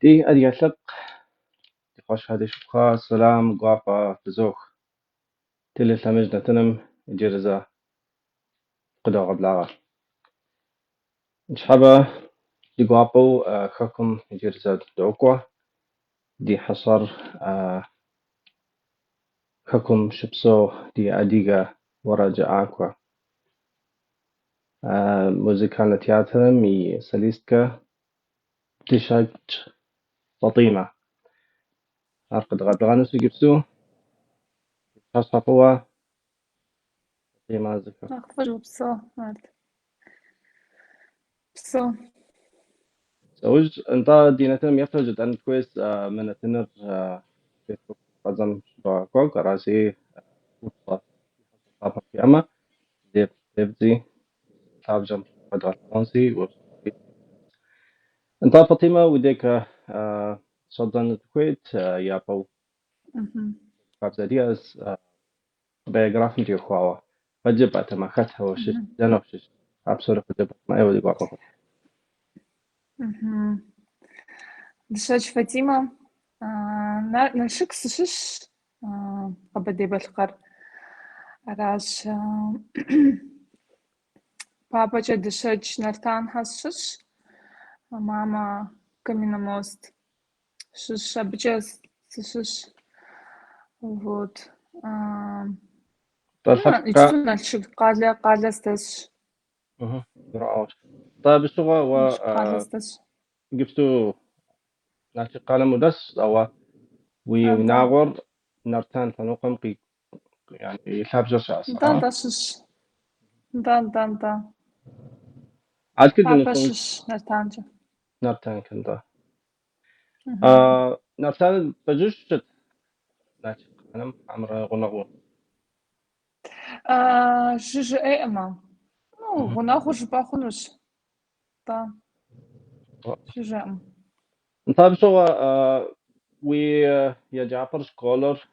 دي أديالك خوش هذه شبخة سلام قوافة بزوخ تلي سامجنا تنم جرزة قدوغ بلاغة نشحبة دي قوافو خاكم جرزة دوقوة دي حصر خاكم شبسو دي أديغة ورجع آكوا موزيكالنا تياتر مي سليستكا تشاج فاطمة أرقد غبلغانوس يجبسو حصة قوة فاطمة ذكر أخبر بصو بصو زوج انت دينتنا يفترض أن كويس من التنر فيسبوك قزم كوك راسي فرصة في أما ديبزي تابجم قدر فرنسي انت فاطمة وديك صدن الكويت يا بو قبضة دياز بيوغرافي دي خواوا فجبت ما خدها وشش جنوشش أبصر فجبت ما يودي قاقا دشاج فاطمة نشك سشش قبدي بالقر راش بابا جا دشاج نرتان هسشش ماما каменный мост шиш обчас сшиш вот فالفكرة يجتون الشق قال استش طيب الشغل و قال استش جبتو ناشي قال مدس أو وناغور نرتان فنوقم قي يعني يحاب جرشا да شش да عاد كده بابا نكون شش نرتانجا نرتان كندا نرتان بجوش شت ناشي قالم عمر غنغو شش اي اما وناخذ باخذش да شش ام طيب شو وي يا جعفر سكولر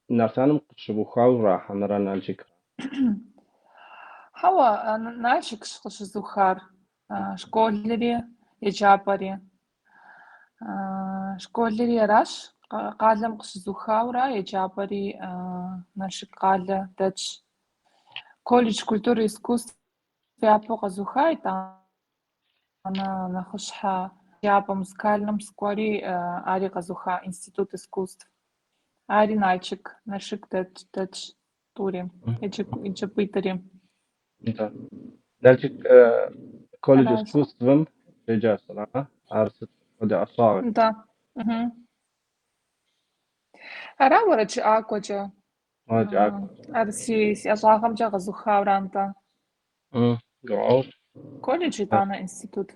نرتان شبو خاورا حمرا نالجيك هوا ناشك شخص زخار شكولري يجابري شكولري راش قالم قش زخاورا يجابري ناشك قال داتش колледж культуры и искусств фиапо зухай она нахушха япа музыкальном скори ари казуха институт искусств ари нальчик нашик тач тури ичапитари نالجيك كولج раз اسكوستفم رجاسنا عرست ودي أصاغك да ара варач акваджа ما جاك арси ажагамжа казуха уранта قرعوش колледж тана институт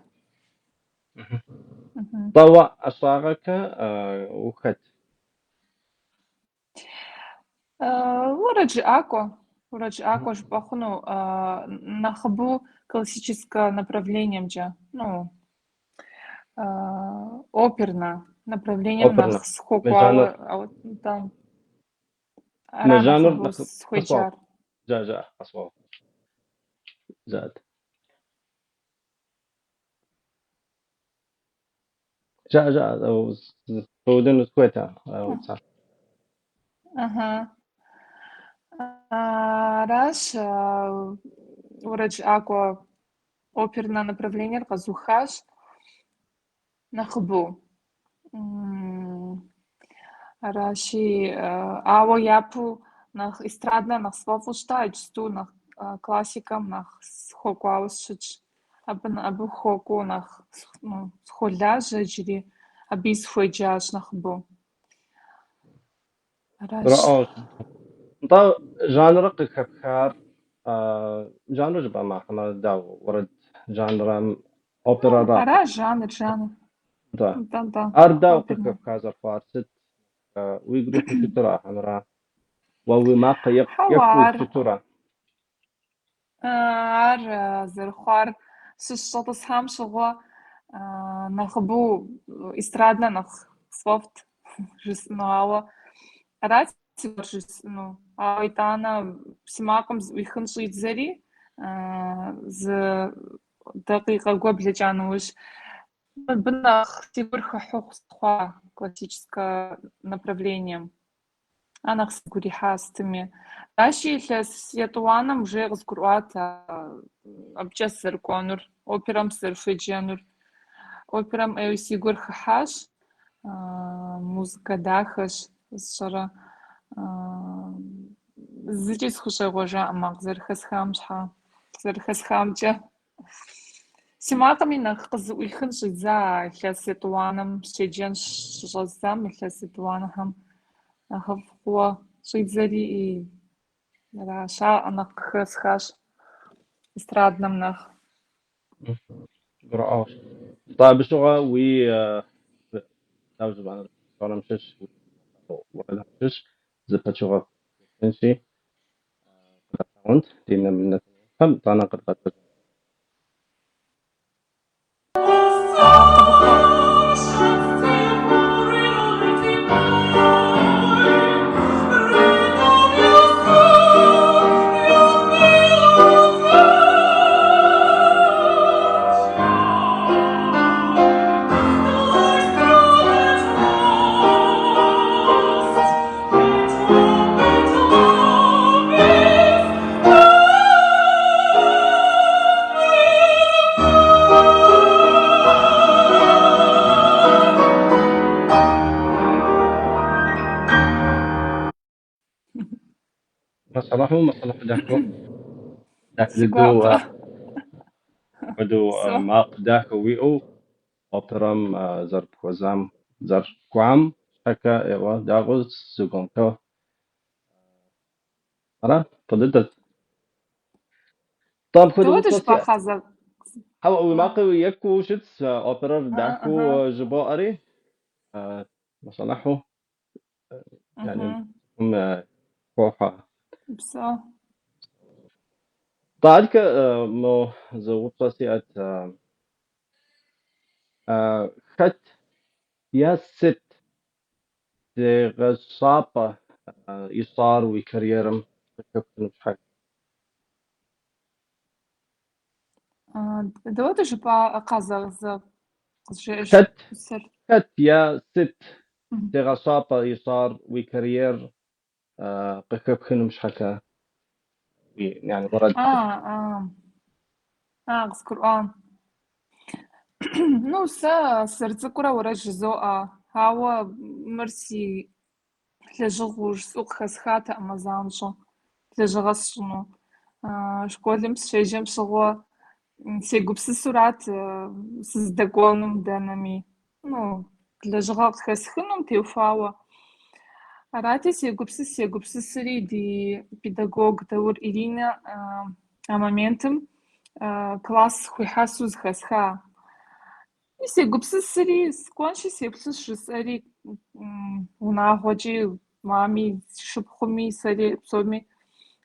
طوى أصاغك وخت врач аква жпахну нахбу классическое направлением же ну оперно направлением أوبرنا нах схокуава مجانر там рано مجانر хбу أصوات схойчар جا أصوات زاد جا أو سودن الكويت أو صح ага раз врач аква оперное направление казухаш нахбу Раши ао япу nach эстрадна nach свафушта ичту nach классикам nach схокуаусшич абы хоку nach схоляжа жири аби схуеджаш nach бу раш رأوش طا جانر كبكار جانر جبا ما خنا داو ورد جانر أوبرا ара راقة жанр دا да أرداو оперно كبكار فارست ويقولوا شترا حمرا وما يكفو хавар شترا ар зерхвар шишотос хам шогва nach бу эстрадна nach софт нуала арати ну айтана симаком ихын шидзери з دقيقة قبل جانوش Бынах сигурха хухсхва классическое направление. Анах сигурихастыми. Дальше, если с Етуаном уже разгруат обчас сырконур, операм сырфеджанур, операм сигур хахаш, музыка дахаш, сшара зычис хушагожа амак зырхасхамша, зырхасхамча. Симаками нах казуихын шиза, хяс Етуаном шеджан шазам, хяс Етуанахам нахавхуа шизари и раша анах хасхаш استرادنا مناخ. رائع. طيب بشغة وي تاوز بعنا كلام شش ولا شش زبط شغة إنشي كونت دينا من هم طانا قد قد قبقة مصلحة داكو داك زدو سقواطة بدو سو ماق داكو ويو أبترام زرب وزام زر قام حكا إيوا داغو سوغونكو أنا فضلت طب خذ تودش وصلتي بخزر هو ماقي يكو شت أبرر اها داكو جبائري مصلحه يعني اها هم كوحة بسو بعد مو زوج وصلتي خت يا ست غصابة يصار ويكريرم مش حاجة تودش بخزر زر قشيش خت سر خت يا ست غصابة يصار ويكرير قكبخن مش حكا يعني ورد اه قص قرآن ну сэрцӏыкӏурэ уэрэжь зоӏэ, ауэ мыр си лэжьыгъууж сӏу къыхэсхатэӏымэ занщӏэу, лэжьыгъэ сщӏыну. Школым сыщежьэм щыгъуэ сегупсысурат сыздэкӏуэнум дэнэми. Ну, лэжьыгъэ къыхэсхынум теухуауэ. Арати сегупсысри ди педагог Даур Иринэ а моментым класс хуихьэсу зыхэсха. И сегупсысри, сыкӏуэнщи сеплъыщ жысӏэри, унагъуэкӏи, мами шыпхъуми, сэри псоми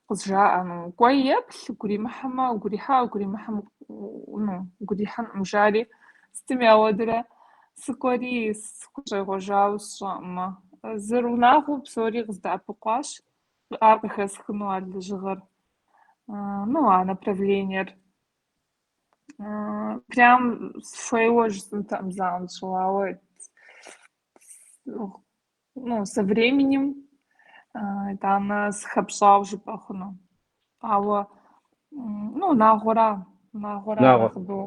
къызжаӏэ, кӏуэ еплъ, угуримыхьмэ, угурихьым, ну, угурихьынӏым жари, сытым яуэдурэ сыкӏуэри схущӏегъуэжауэ сщӏэӏымэ. Зыр унагъуэу псори къыздэӏэпыкъуащ, ар къыхэсхыну ар лэжьыгъэр, ну, а направлениер. Прям схуейуэ жысӏэнтэӏым занщӏэу, ауэ ну, со временем итӏанэ сыхэпщӏауэ жыпӏэ хъуну. Ауэ, ну, унагъуэра نعم нэхъыбэу.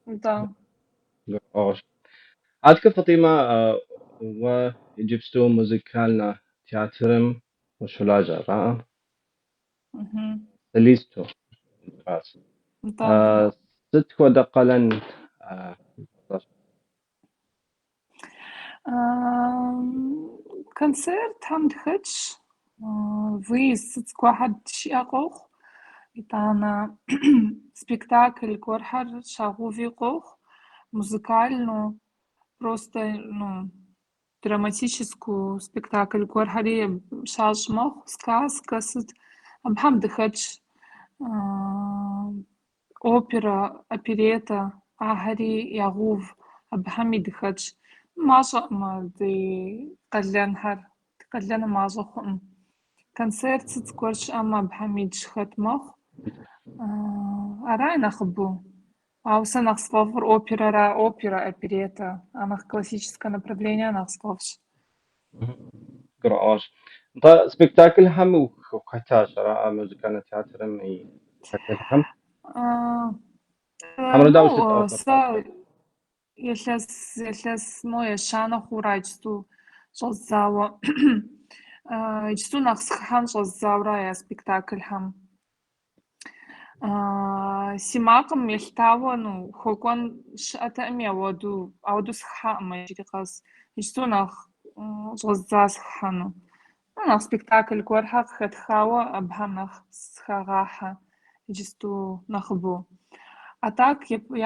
Да. عاد فاطمة وجبستو مuzykальna театрым ушулажа ра Мгм. солисту Да. сыт хуэдэ къалэн Концертхэм дыхэтщ, выезд цӏыкӏу хьэд щиӏэ къохъу, итӏанэ спектакль гуэрхьэр щагъуви къохъу, музыкальну, просто, ну, драматическую спектакль гуэрхьэри щащӏ мэхъу, сказка, сыт, абыхьэм дыхэтщ. Опера, оперета, ахьэри ягъув, абыхьэми дыхэтщ. Мащӏэӏымэ ди къалэнхэр, ди къалэным мащӏэ хъуӏым. Концерт цӏыкӏуэр щыӏэмэ, абыхьэми дыщыхэт мэхъу. Ара нэхъыбэу. Ауса нахсловр опера, оперета. Анах классическое направление нахсловш. قراءة تا سبيكتاكل هم وختا شراء موزيكانا تياتر مي سبيكتاكل هم هم رداوش Ну, أوبر елъэс мо ещанэ хъура иджысту щӏэздзауэ иджысту нэхъ схыхьэм щӏэздзаура я спектакльхэм. Си макъым елъытауэ, хуэкӏуэн щыӏэтэӏыми ауэдэу схыхьэӏым иджыри къэс. Иджысту нэхъ щӏэздза схыхьэну. Нэхъ спектакль гуэрхьэр къыхэтхауэ, абыхэм нэхъ схагъахьэ иджысту нэхъыбэу. А так,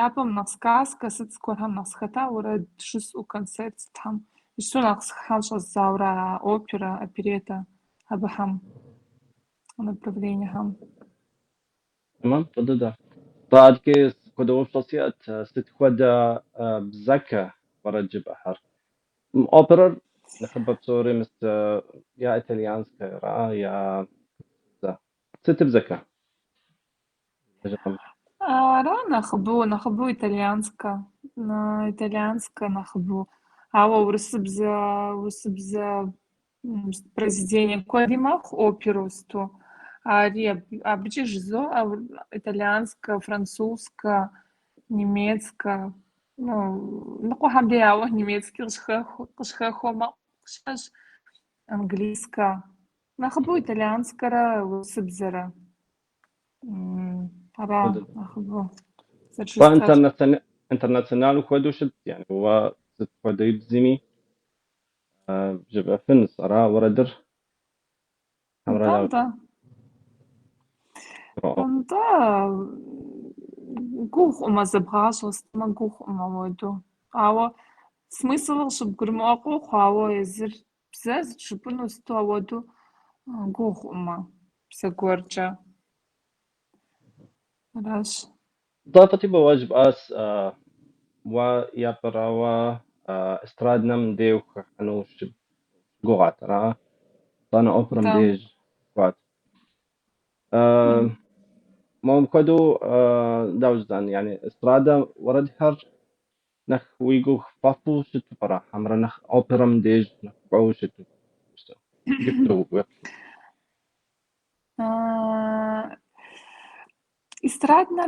япэм нэхъ сказка, сыт зыгуэрхэм нэхъ сыхэта, уэрэд жысӏэу, концерт сытхьэм. Иджысту нэхъ схыхьэм щӏэздзаура опера, оперета абыхэм направлениехэм. تمام ضد بعد كيس كدو شخصيات ست خدا بزكا ورجب أحر أوبرا نخبط صوري مست يا إيطاليانسكا را يا ست بزكا Ара нэхъыбэу итальянскэ нэхъыбэу. Ауэ урысыбзэ произведение куэди мэхъу оперэу сыту. Ари абыкӏи жызоӏэ итальянскэ, французскэ, немецкэ. Ныкъуэхэм де ауэ немецкий къыщыхэхуэ мэхъу щыӏэщ, английскэ. Нэхъыбэу итальянскэрэ урысыбзэрэ. Ара нэхъыбэу зэрыжыстэр. интернационал خدو شد يعني هو ست خدا يبزمي جبه فنس أرا وردر همرا داوش Нтӏэ гугъуӏумэ зэбгъащӏэ сытмэ, гугъуӏумэ ауэдэу. Ауэ смыслыр щыбгурымыӏуэ къохъу, ауэ езыр бзэ зытщыпӏыну сыту ауэдэу гугъуӏумэ псэ гуэркӏэ. Аращ. ضافتي بواجب أس ويابراوا استرادنم ديوخ أنو شب قوات را طانا أوبرم ديج قوات ما كدو داوزدان يعني استرادا ورد هر نخ ويجو فافو شتو برا حمرا نخ أوبرم ديج نخ قو شتو جبتو Эстраднэ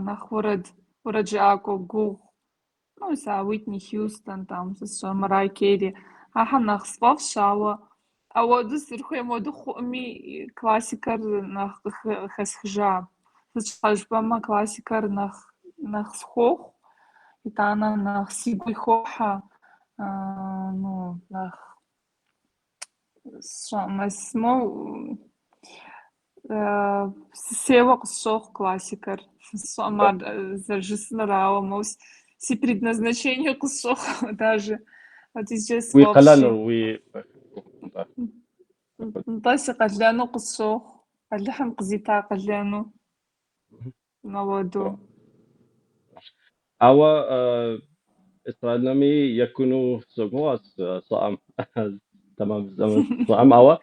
нэхъ уэрэд жыӏакӏуэ гугъу. Уитни Хьюстон, Марай Керри. Ахьэм нэхъ сфӏэфӏщ, ауэду сызэрыхуейм хуэдэу хъуӏыми, классикэр нэхъ къыхэсхыжа. Сыт щхьэжыпӏэмэ, классикэр нэхъ схуохъу, итӏанэ нэхъ сигу ихуохьэ, нэхъ сеуэ къысщохъу классикэр. Сщӏэӏым ар зэрыжысӏэнур, ауэ моуэ си предназначение къысщохъу даже. Абдежкӏэ сфӏэфӏщи. Нтӏэ си къалэну къысщохъу. Къалыхьым къызита къалэну ауэдэу. أوا استرادنامي يكونوا سوغواس صام تمام زمان صام أوا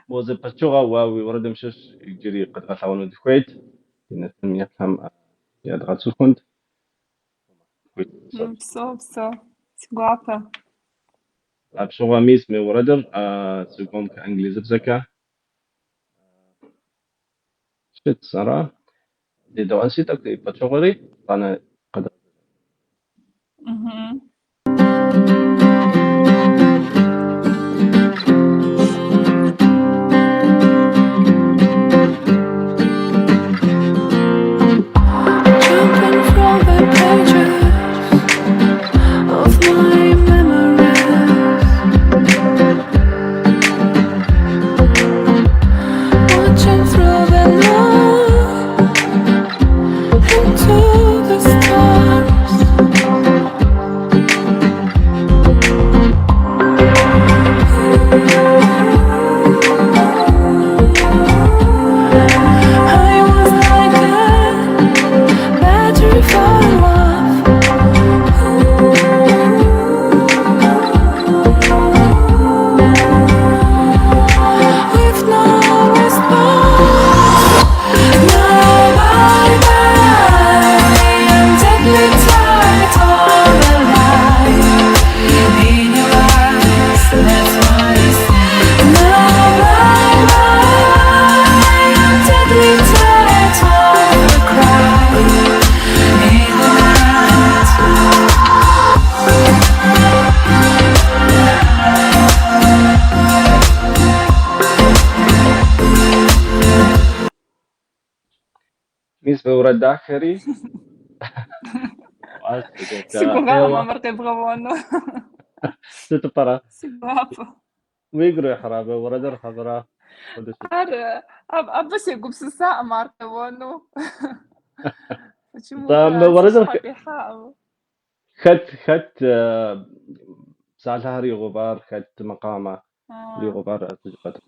موزة بتشوغا وورد مشش يجري قد غثاون دخويت نتم يفهم يدغال سوكوند بسو سيغوابا بشوغا ميس مي وردر سوكوند كأنجليزي بزكا شت سارا دي دو أنسيت أكتب بتشوغري أنا قد ميس بورد داخري سيغورا ما مرقي بغوانو ستبرا سيغورا ويقروا يحرابه وردر خضرا ار أبا سيغوب سسا مرقي وانو طب فشموكا وردر سيشحبي حاو خدت سالها ري غبار خدت مقامة ري غبار تجبت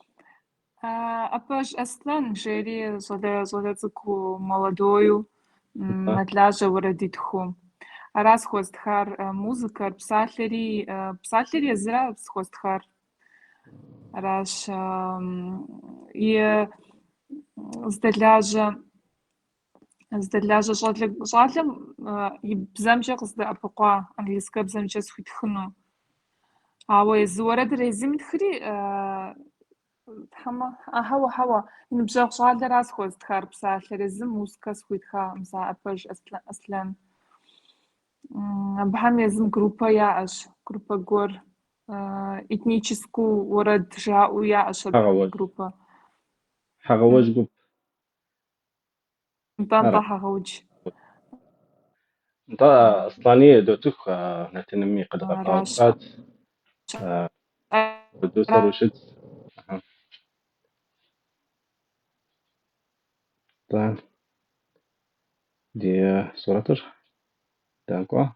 أباش أصلا جيري زودا زكو молодою медляжа урадитху. Раз хостхар музыкар псалери зра хостхар раз и здаляжа жалем и бзамжа къыздэӏэпыкъуа английскэ бзамжа схуитхыну. Ауэ зыуэрэд резим тхри هوا نبجغ شغال راس خوز تخار بسالة رزم موسكا سويتها مسا أبج أصلا بهم يزم جروبا ياش جروبا جور إتنيتشسكو ورد جاء ياش جروبا حغوج جوب نطنطا حغوج انت أصلانية دوتوخ نتنمي قد غفاوات دوسر وشد طيب دي صورتر تانكوا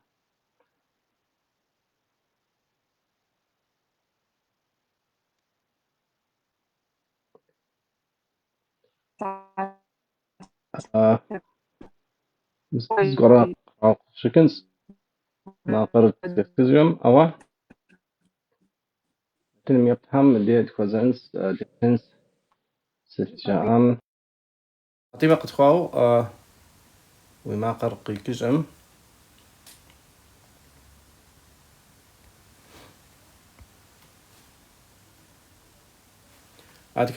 زغرا شكنس ناقر تكتزيوم أوا تنمي بهم دي كوزنس ديفنس ستجام أعطيما قد خواو وما قرقي كجم عادك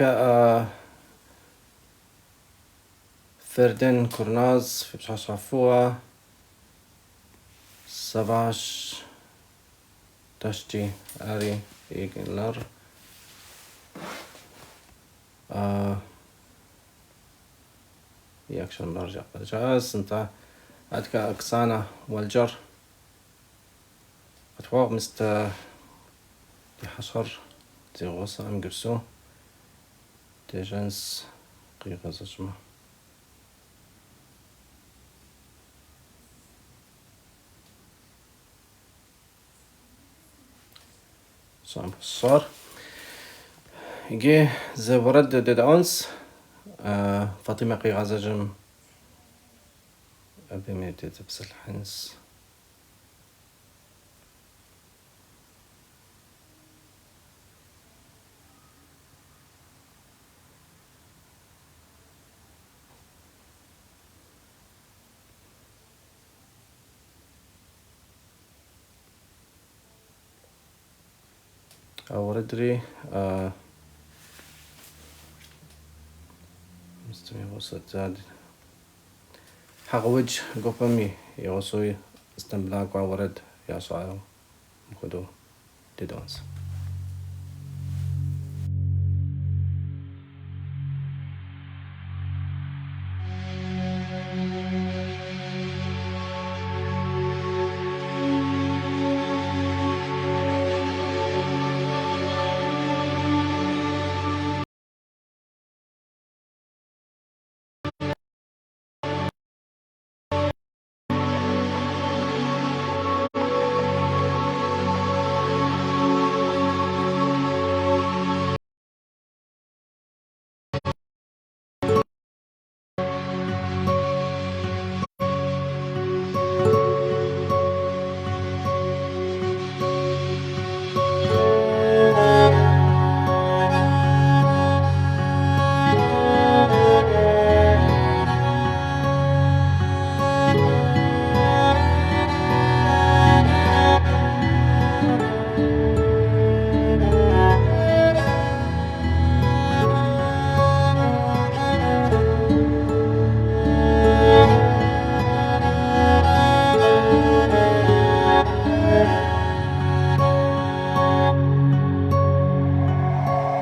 فردن كورناز في بشاشافوا سافاش تشتي أري إيجنلر ياكشن نرجع جاهز انت عادك أكسانا والجر أتواق مست دي حشر دي غوصة أم قرسو دي جنس قيقة زجمة صار يجي زي ورد ديد أونس فاطمة قي غازجم أبي ميتي تبس الحنس أوردري مستمي وصلت حقوج قوبمي يوصوي استنبلاك وورد يا صايو مخدو ديدونس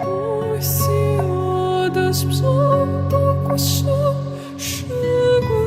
Ой, сила да спрятал коса, шагу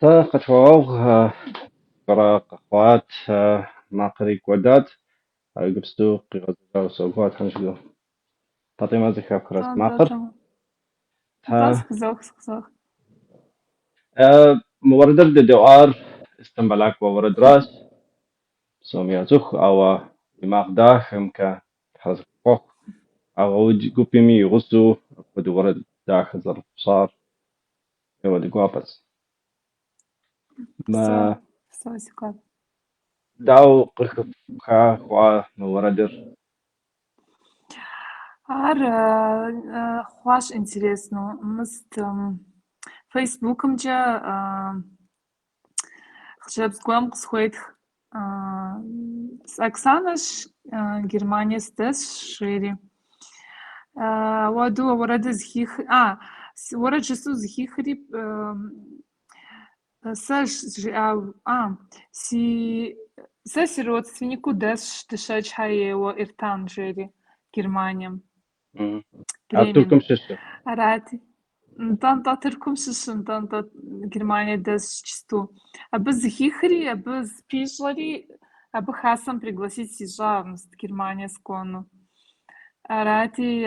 تا خطوة قرا قوات ما قريك ودات قبستو قيغة وسوقات هنشلو تعطي ما زكاة كرس ماقر داس خزوخ مورد الدوار استنبلاك وورد راس سوميا زخ أو دماغ داخم كحرز قوق أو قوبيمي غسو ودو ورد داخل ظرف صار ودي قوابس ما سكات داو قرخ خا خوا وردر хваш интересно. Мыст Фейсбукымча хшебскуем схуетх с Оксанаш Германия стес шире. Воду ورد زخيخ ورد جسو زخيخري саш си родственнику дес тышач хаево иртан жери Германия. أتركم ششة Арати. Та Türk'üm şişin, та Германия дес чисту. Абыз хихри, абыз пишлари, абы хасам пригласить сижавность Германия скону. Арати,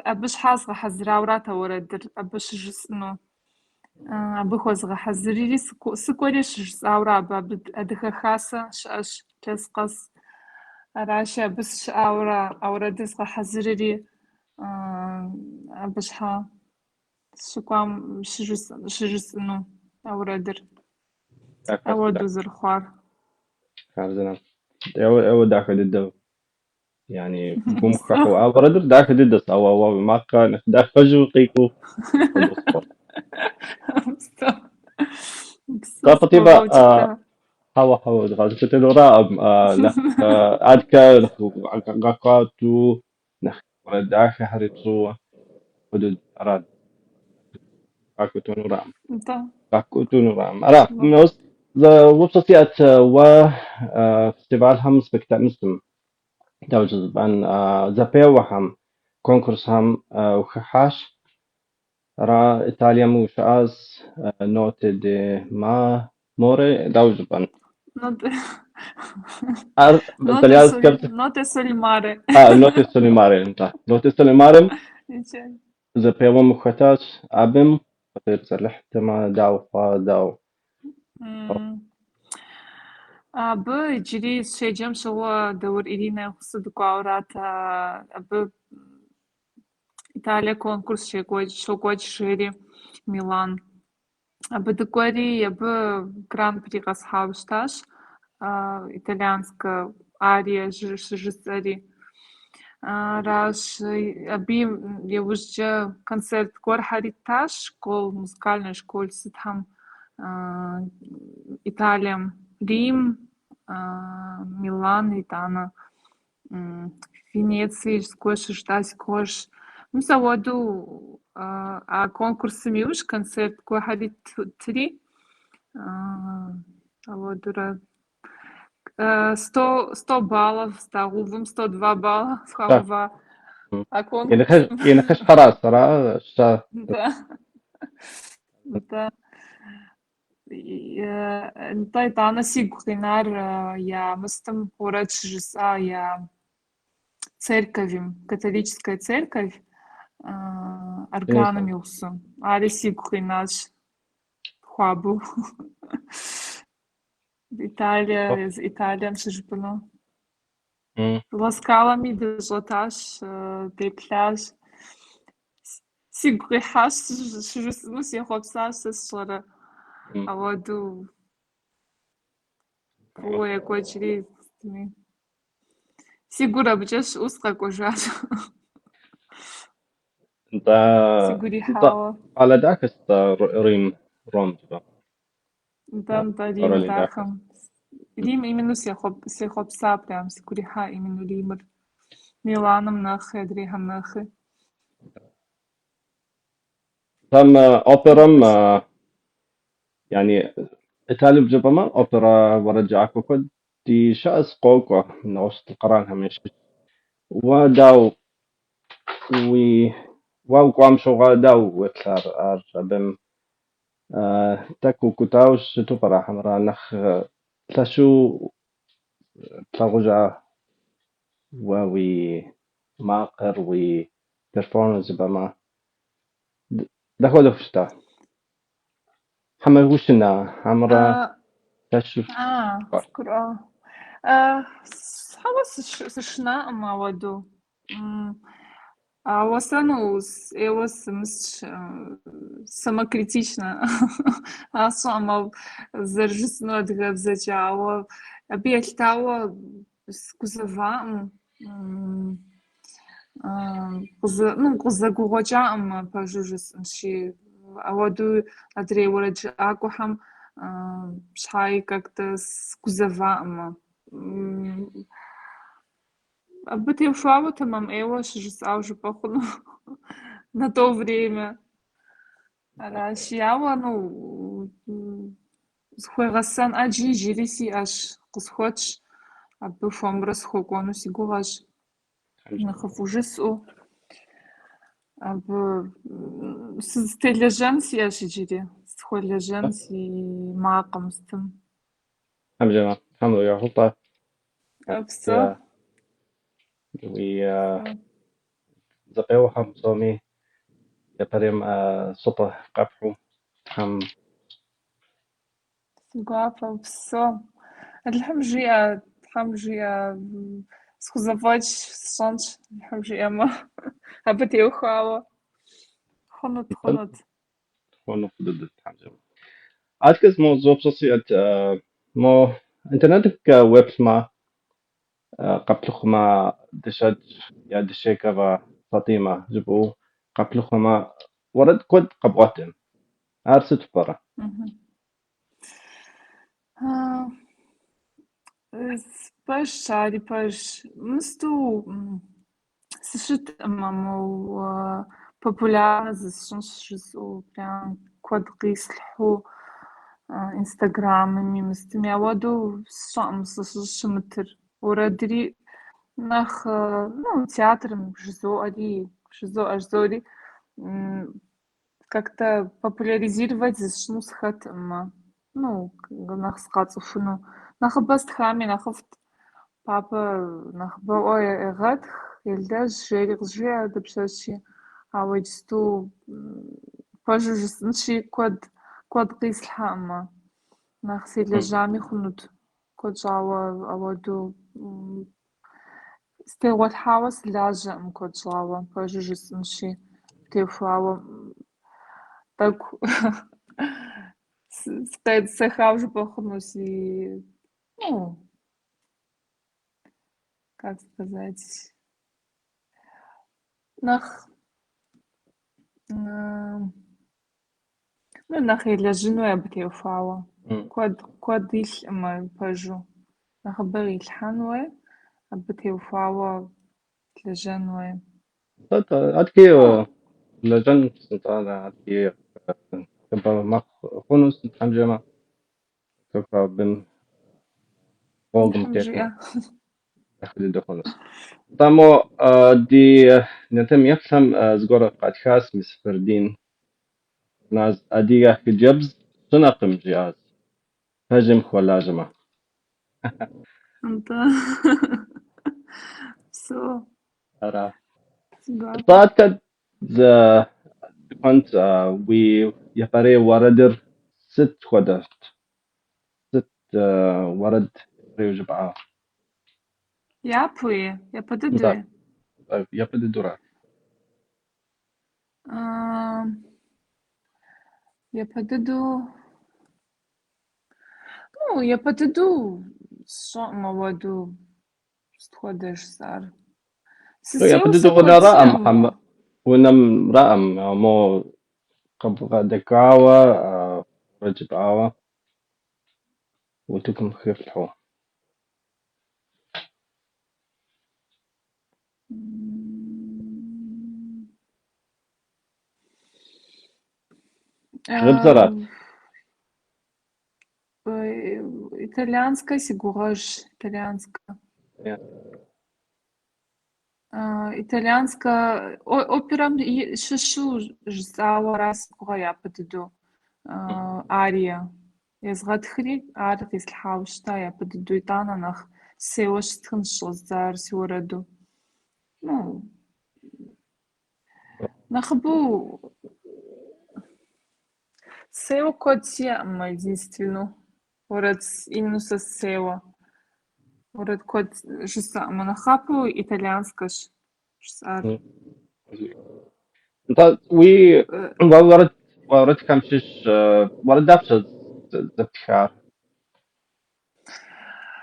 абы шхазга хазраура урадыр, абы шижисну. Абы хозга хазрири, сыкори шижисаура, абы адыха хаса шаш кескас. Араши, абы шаура, аурадызга хазрири, абы шха. Шукам шижисну аурадыр. Ауаду зырхвар. كارزنا أو داك ديدو يعني بوم خاخو أبردر داك ديدو أو ما كان داك فجو قيكو طبعا هوا غاز كتلورا لا أدكا غاكاتو نخ داك هريتسو حدود أراد غاكوتو نورام غاكوتو نورام أرا نوس وبسطيات و فستيفال هم سبكتاكل مسلم دوجز بان زابيو هم كونكورس هم وخحاش را إيطاليا موشاز نوت دي ما موري دوجز بان Note solimare. نوت سوليماري انت نوت سوليمارم زابيو مختاش أبم فتير سلح تما داو Абы иджыри щеджэм щыгъуэ Даур Иринэ къысыдыкӏуауэрат. Абы Италие конкурс щокӏуэкӏ жери Милан. Абы дыкӏуэри абы гран-при къэсхьауэ щытащ. Итальянскэ арие щыжысӏэри. Аращ абы иужькӏэ концерт гуэрхьэр итащ школ, музыкальнэ школ сытхэм Италием. Рим, Милан, итӏанэ Венеции згуэр щыщтӏащ зыгуэрщ. Мис ауэдэу а конкурсым иужь концерт гуэрхьэри тыри. Ауэдурэ 100 баллов стагъувым 102 балла схуаува а конкурсым. ينخش خلاص ترى Да. Нтӏэ итӏанэ сигу къинар я мыстым уэрэд щыжысӏа я церковым, католическая церковь органым иусу. Ари сигу къинащ хуабэу. Италием щыжыпӏэну. Ла Скалами дыщӏэтащ, деплъащ. Сигу къихьащ щыжысӏэну, сехъуэпсащ сэ сщӏэрэ. Ауэдэу фӏыуэ екӏуэкӏри си гур абыкӏэ щыӏэу сыкъэкӏуэжащ. Си гур ихьауэ. على ذاك ريم روم Да, Рим дахэм. Рим именно сехъуэпса прям си гур ихьа именно Римыр. Миланым нэхъи, адрейхэм нэхъи. تم أوبرام يعني إيطاليا بجبما أوبرا ورجعك وكد دي شاس قوقة من وسط القران هميش وداو واو قام شغال داو وكثر بم تاكو كتاوش تبرا حمرا نخ تلاشو تلغجا وي ماقر وي performance بما دخو دفشتا حمر وشنا حمرا تشوف فكر حواس сшна молоду. А останус эос мс самокритично. А сама заржисно дгавзачао. Объястао скузава قزقوجا باجوجس شي أودو أدري ولد أكو حم شاي как-то скузава Бытие шуава-то мам эва уже похуну на то время. Ара шиява схуегъэсэн ӏэджи жири сиӏэщ къысхуэтщ абы хуэмурэ сыхуэкӏуэну си гугъэщ нэхъыфӏ ужысӏэу. Абы сызытелэжьэн сиӏэщ иджыри. Схуелэжьэн си макъым стым. الحمد لله غلطة Псо. وي زقيو حم صومي يبرم صوت قبحو حم Сигуапэ псо. Алыхьым жиӏэ схузэфӏэкӏ сщӏэнщ алыхьым жиӏэмэ. Абы теухуауэ. Хъунут. ونو ضد الحمد لله عادكس مو زوب صوصيات مو انترنتك ويب ما قبلخما دشت يا دشيكا فاطمة جبو قبلخما ورد كود قبواتن أرسل برا Пэж шари пэж мысту сыщытӏымэ моу популярнэ зысщӏынщ прям куэд къислъхьу инстаграмми мыстми ауэдэу сщӏэӏым сыщымытыр. Уэрэдри нэхъ театрым жызоӏэ зори как-то популяризировать зысщӏыну сыхэтӏымэ. Нэхъ зыкъэцӏыхуну. Нэхъыбэ стхами нэхъыфӏт. Папэ нэхъыбэӏуэ егъэтх, елэжь, жери къызжиӏэ дапщэщи. Ауэ иджысту пэжу жысӏэнщи куэд къислъхьэӏымэ. Нэхъ селэжьами хъунут. Куэд щӏауэ ауэдэу стегъуэлъхьауэ сылажьэӏым куэд щӏауэ. Пэжу жысӏэнщи птехуауэ тӏэкӏу скъедсэхауэ жыпӏэ хъуну как сказать, нэхъ нэхъ елэжьынуи абы теухуауэ. Куэд илъӏымэ пэжу. Нэхъыбэ къилъхьэнууи, абы теухуауэ лэжьэнууи. أتكي لجن سلطانة أتكي كبا مخ خونس حمجمة كبا بن قوم تيكو أخذ الدخونس تامو دي نتم يفهم زغورة قادخاس مسفردين ناز أديغا كجبز سنقم جياز هجم خوالاجمة أنت سو أرى طاعتك كنت وي يفري وردر ست خدشت ورد ريوجبعة يابوي يابددوي يبددورا يابددو يابددو شو موادو ستخدش صار يبددو ونا رأم ونم رأم مو قبغة دكاوة رجبعة وتكم خير الحو غبزرات итальянская сигураж итальянская итальянская операм шышу жысауэ ара сигугъэ япэдыду ария езгъэтхри ар къислъхьауэ щыта, япэ дыдэу итӏанэ нэхъ сеуэ щытхын щӏоздар си уэрэду. Ну, нэхъыбэу сеуэ куэд сиӏэмэ, единственно. Уэрэд именно сэ сеуэ. Уэрэд куэд жысӏэӏымэ. Нэхъапэу итальянскэщ жысӏар. انت وي ورد كم شيش ورد دافش زبتشار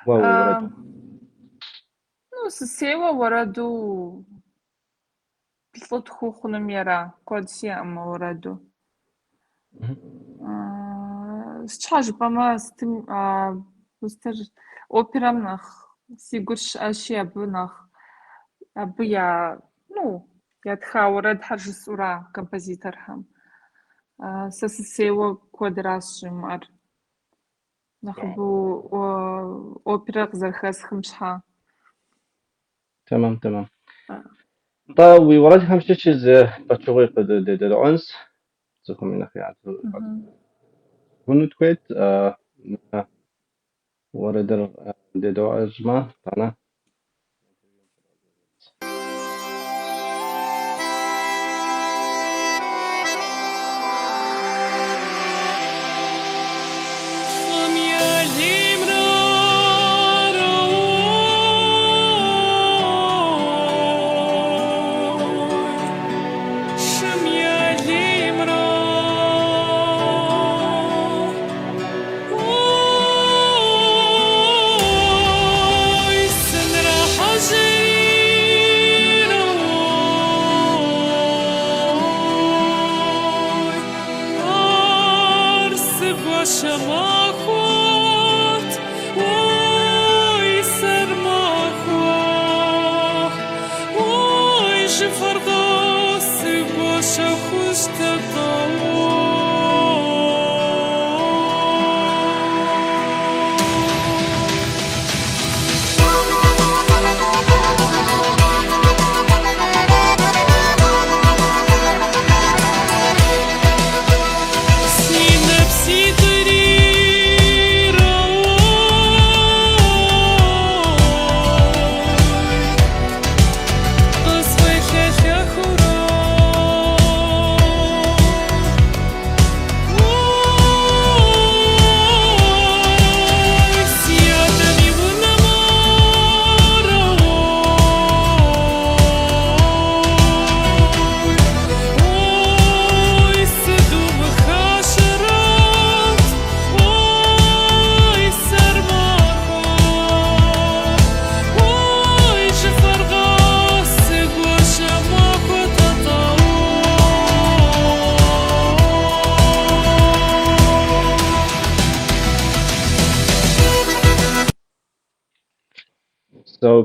ورد Ну, сысеуэ уэрэду плӏы тху хъунум ера. Куэд сиӏэмэ уэрэду. Щхьэ жыпӏэмэ, сытым устэр оперэм нэхъ си гур щыӏэщи, абы ятха уэрэдхьэр жысӏура композиторхэм. Сэ сысеуэ куэдращ щымыӏэр. Нэхъыбэу оперэ къызэрыхэсхым щхьэ. تمام. انت وي ورد كم شيش بتشوي قد دونس زكم من خيال هنو تويت ورد دو أجمع أنا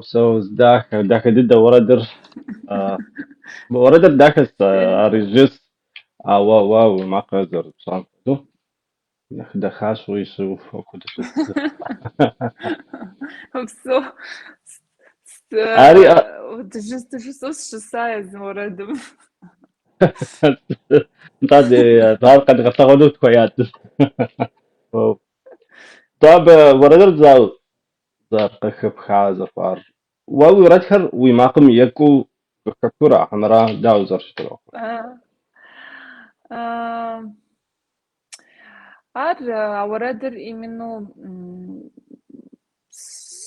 سو ذاك ضد وردر وردر ذاك أرجس واو ما قدر صانتو دخاش ويشوف وكل شيء Все. أري Ты же шестая وردم. طب قد غطغلوت كويات طب وردر زار خازر فار واو رجهر ويماقم يكو ككرة حمراء داوزر شتلو ар уэрэдыр именно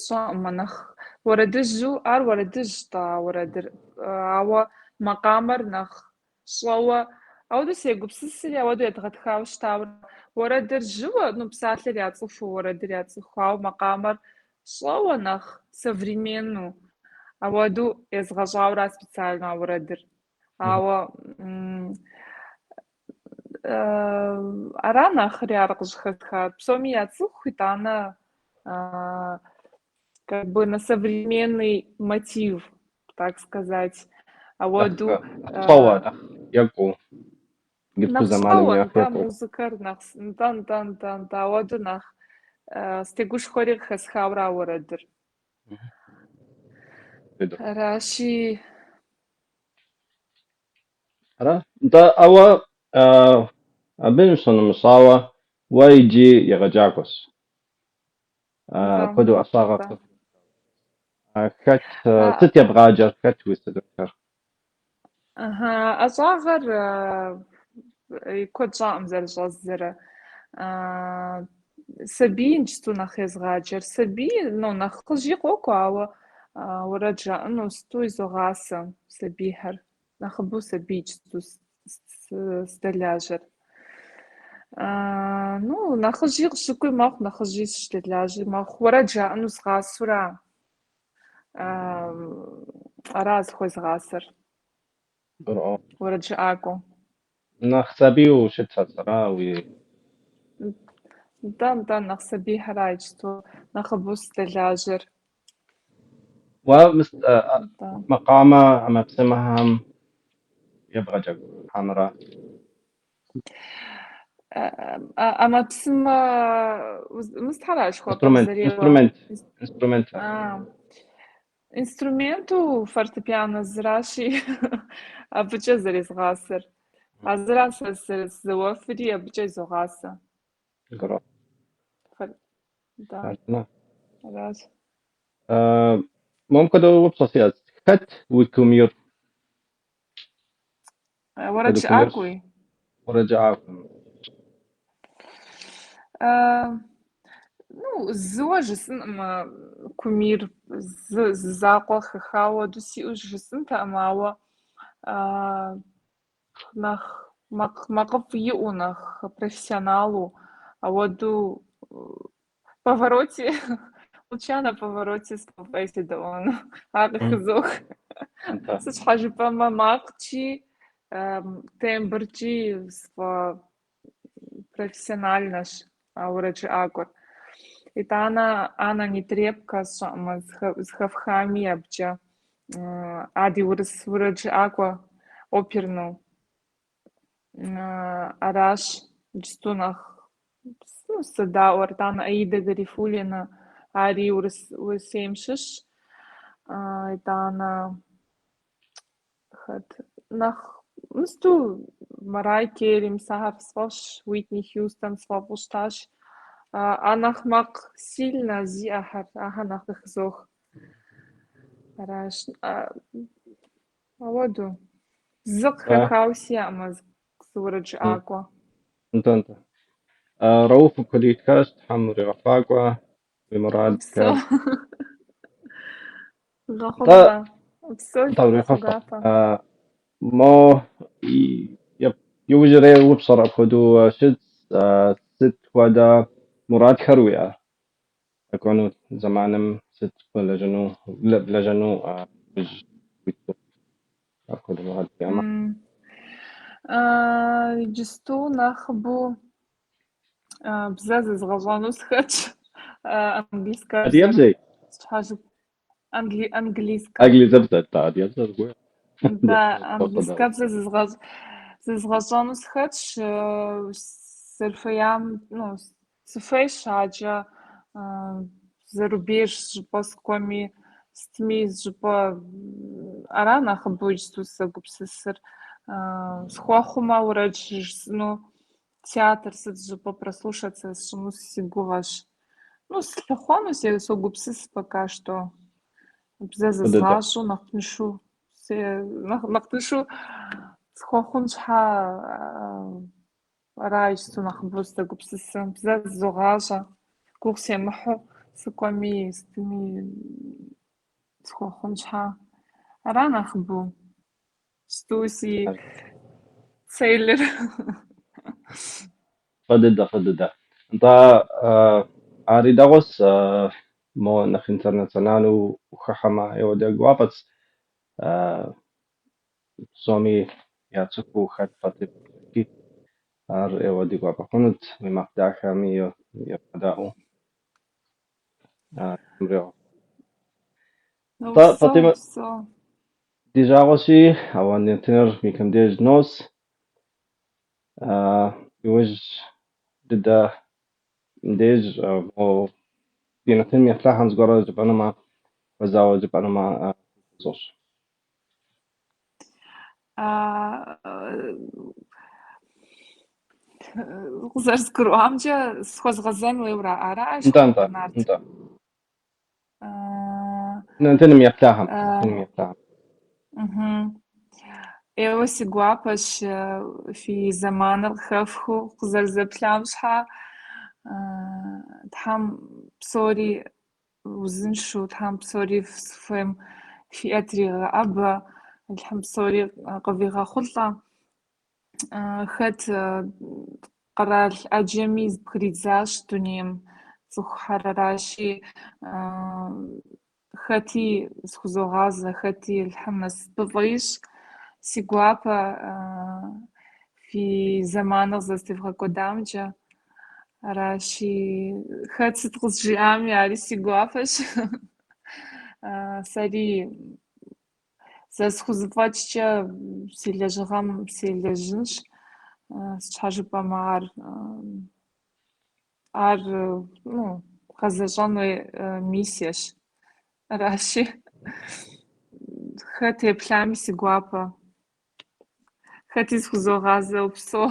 щӏэӏымэ нэхъ уэрэдыжьу ар уэрэдыжьщ-тӏэ уэрэдыр, ауэ макъамэр нэхъ щӏэуэ ауэдэу сегупсысри ауэдэу едгъэтхауэ щытауэ уэрэдыр жьыуэ, псалъэр яцӏыхуу, уэрэдыр яцӏыхуу, ауэ макъамэр щӏэуэ нэхъ современну, ауэдэу езгъэщӏауэра специально уэрэдыр. Ауэ ара нэхъри ар къыщыхэтхар. Псоми яцӏыху, итӏанэ как бы на современный мотив, так сказать. Ауэдэу يكو нэхъ زمان щӏэуэ, يكو музыкэр нэхъ ауэдэу нэхъ стегушхуэри къыхэсхауэра уэрэдыр. Аращи. أرا ده أوا بنشون مصاوة ويجي يغجاكوس Да, قدو أصاغة да. كت ست يبغاجر كت ويستدكر Ага, ажагъэр куэд щӏаӏым зэрыщӏэздзэрэ. Сабийм щту нэхъ езгъаджэр. Сабий, нэхъ лӏыжьи къокӏуэ, ауэ уэрэд жаӏэну сыту изогъасэ сабийхэр. Нэхъыбэу сабий щту сдэлажьэр. Нэхъыжьи къыщыкӏуи мэхъу, нэхъыжьи щыдэлажьи мэхъу. Уэрэд жаӏэну згъасэурэ ара зыхуезгъасэр. Уэрэд жыӏакӏуэу. نخسبي وشتها صراوي Да, нэхъ сабийхьэра иджыпсту нэхъыбэу сыдэлажьэр. ومست Да. مقامة أما بسمهم يبغى جو حمراء Амэпсымэ устхьэращ инструмент хуэпӏэбзэреуэ. инструмента Инструменту фортепиано зыращи, абыкӏэ зэрезгъасэр. А зыра сэ сызэуэфри, абыкӏэ изогъасэ. قرا Да, عندنا аращ. ممكن دو بصوصيات كت وكمير Уэрэд كدو كمير жыӏакӏуи. ورجعكم Зыуэ жысӏэнӏымэ кумир зы закъуэ хыхауэ ду сиӏэу жысӏэнтэӏым, ауэ нэхъ макъыфӏ иӏэу, нэхъ профессионалу ауэдэу Павароти, Лучано Павароти співає сідону, гарно хизок. Це ж хаже пама макчі, тембрчі професіонально ж, уречі акор. І та Анна Нетребка з хавхами абджа, аді уречі аква оперну, араш, джстунах, صداور تاعنا أيدة غريفولينا عاري ورسيمشش تاعنا خد نخ مستو مراي كيري مساها فصفش ويتني هيوستن صفافوش تاش أنخ مق سيلنا زي أحر نخ خزوخ راش أودو زق خاوسي أما زورج أقوى انت رؤوف كلية كاست حمري رفاقوة بمراد بسو كاست غخبة بسو طبعا خفة سقافة مو يب يوجري وبصر أخدو شد ست ودا مراد كروية أكونوا زمانم ست لجنو لجنو بج بيتو أخدو مراد كيما جستو نخبو بزاز زغزانو سخاتش английская هذه يبزي حاجة английская أجلي زبطة هذه يبزي да английская бзаз зызгъэщӏэну схэтщ сырфеям сыфейщ аджэ зарубеж щӏыпӏэ сыкӏуэми стми щӏыпӏэ ара нэхъыбэу иджыпсту сызэгупсысыр схуэхъумэ уэрэд жысӏэну театр сыт щӏыпӏэ прослушаться сщӏыну си гугъэщ. Слъыхъуэну согупсыс пока что. Бзэ зызгъащӏэу нэхъ тыншу схуэхъун щхьэ ара иджыпсту нэхъыбэу сызэгупсысыр. Бзэ зызогъащӏэ, гугъу семыхьу сыкӏуэми стыми схуэхъун щхьэ ара нэхъыбэу щту си целыр. فدده انت أريدغوس مو نخ انترناسيونال وخحما يودي قوابس سومي ياتسكو خد فاتي ار يودي قوابا كنت ممقدع خامي يقدعو امريو فاطمة ديجاغوسي او نتنر ميكم ديج نوس يوج ضد ديج او بينتن ميتلاحم زغورا جبانما وزاو جبانما زوش زرزكرو عمجة سخوز غزان ويورا عراش انت نارت انت نتنم يبتاهم نتنم آه يبتاهم مهم. إيوه سيقوابش في زمان الخفخو قزر زبلامشها تحم بصوري وزنشو تحم بصوري فيم في أدري أبا الحم بصوري قبيغة خلطة خد قرار أجمي بريزاش دنيم زخ حراراشي خاتي سخوزوغاز خاتي الحمس بضيش سيقوابا في زمان زستيفغا قدامجا راشي خات ستغز جيامي علي سيقوافش ساري زسخوزفاتشا سيلاجغام سيلاجنش سچاجبا مار ар ну гъэзэщӏэну мисщэщ аращи хэт еплъами си гуапэ хэти схузогъазэ упсэу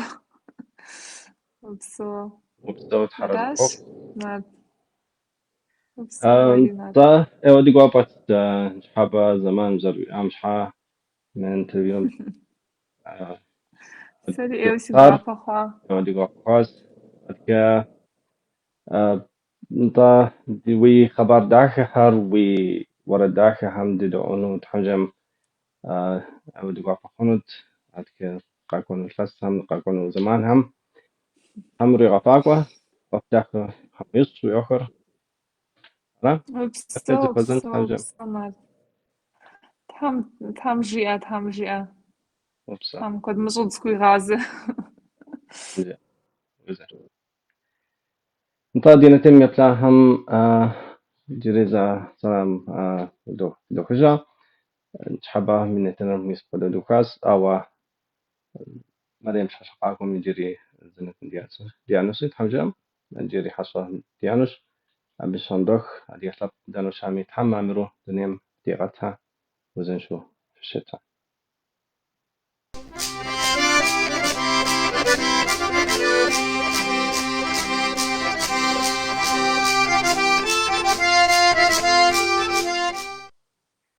وبتزود حرارة аращ الخوف. упсэу ари над طا اودي قوابات شحابة زمان زر ام شحا من تبيون сэри ӏейуэ си صار гуапэ хъуа اودي قواب خاص ادكا طا وي خبر داخل هر وي ورا داخل هم ديدو تحجم اودي قواب خنود ادكا قاكون الفس هم قاكون زمان هم ريغا فاقوة وفتاكو هم يص ويأخر لا упсэу أفيد فزن упсэу حاجة упсэу над тхьэм жиӏэ وبصح тхьэм куэд мыщӏыу зыхуигъазэ مزيان مزيان نتا دينا تم يطلع هم جريزة سلام دو خجا نشحبه من تنم يسقط دوكاس أو مريم شقاكم يجري زنة ديانوس حمجم نجري حصة ديانوس بشندخ ديطلب دانو شامي تحمل مرو دنيم ديغتها وزنشو في الشتاء